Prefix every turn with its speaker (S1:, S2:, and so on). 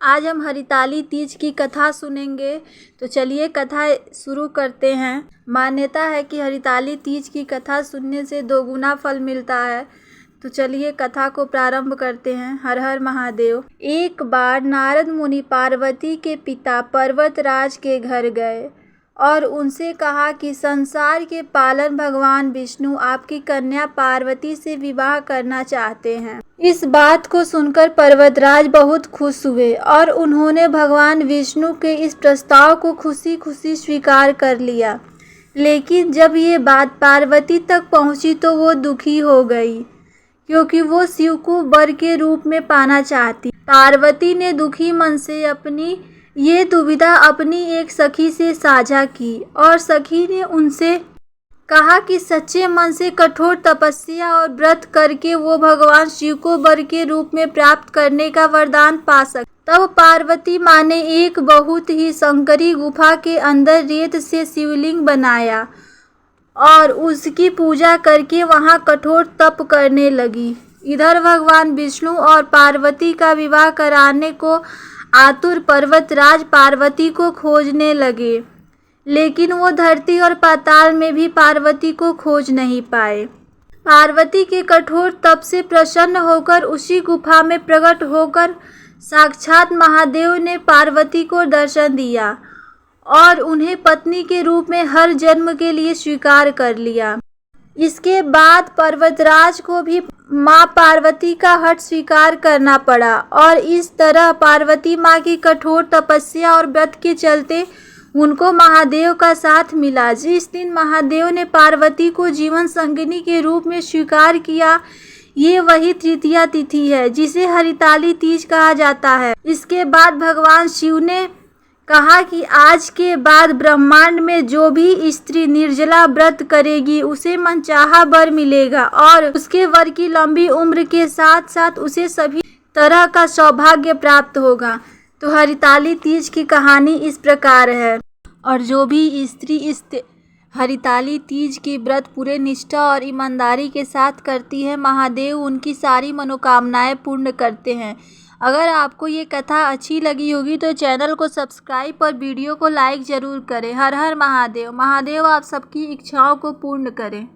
S1: आज हम हरिताली तीज की कथा सुनेंगे। तो चलिए कथा शुरू करते हैं। मान्यता है कि हरिताली तीज की कथा सुनने से दोगुना फल मिलता है। तो चलिए कथा को प्रारंभ करते हैं। हर हर महादेव। एक बार नारद मुनि पार्वती के पिता पर्वतराज के घर गए और उनसे कहा कि संसार के पालन भगवान विष्णु आपकी कन्या पार्वती से विवाह करना चाहते हैं। इस बात को सुनकर पर्वतराज बहुत खुश हुए और उन्होंने भगवान विष्णु के इस प्रस्ताव को खुशी खुशी स्वीकार कर लिया। लेकिन जब ये बात पार्वती तक पहुंची तो वो दुखी हो गई, क्योंकि वो शिव को वर के रूप में पाना चाहती। पार्वती ने दुखी मन से अपनी ये दुविधा अपनी एक सखी से साझा की और सखी ने उनसे कहा कि सच्चे मन से कठोर तपस्या और व्रत करके वो भगवान शिव को वर के रूप में प्राप्त करने का वरदान पा सकते। तब पार्वती माँ ने एक बहुत ही संकरी गुफा के अंदर रेत से शिवलिंग बनाया और उसकी पूजा करके वहाँ कठोर तप करने लगी। इधर भगवान विष्णु और पार्वती का विवाह कराने को आतुर पर्वतराज पार्वती को खोजने लगे, लेकिन वो धरती और पाताल में भी पार्वती को खोज नहीं पाए। पार्वती के कठोर तप से प्रसन्न होकर उसी गुफा में प्रकट होकर साक्षात महादेव ने पार्वती को दर्शन दिया और उन्हें पत्नी के रूप में हर जन्म के लिए स्वीकार कर लिया। इसके बाद पर्वतराज को भी माँ पार्वती का हट स्वीकार करना पड़ा और इस तरह पार्वती माँ की कठोर तपस्या और व्रत के चलते उनको महादेव का साथ मिला। जिस दिन महादेव ने पार्वती को जीवन संगिनी के रूप में स्वीकार किया, ये वही तृतीया तिथि है जिसे हरिताली तीज कहा जाता है। इसके बाद भगवान शिव ने कहा कि आज के बाद ब्रह्मांड में जो भी स्त्री निर्जला व्रत करेगी उसे मनचाहा वर मिलेगा और उसके वर की लंबी उम्र के साथ साथ उसे सभी तरह का सौभाग्य प्राप्त होगा। तो हरिताली तीज की कहानी इस प्रकार है। और जो भी स्त्री इस हरिताली तीज की व्रत पूरे निष्ठा और ईमानदारी के साथ करती है, महादेव उनकी सारी मनोकामनाएं पूर्ण करते हैं। अगर आपको ये कथा अच्छी लगी होगी तो चैनल को सब्सक्राइब और वीडियो को लाइक ज़रूर करें। हर हर महादेव। महादेव आप सबकी इच्छाओं को पूर्ण करें।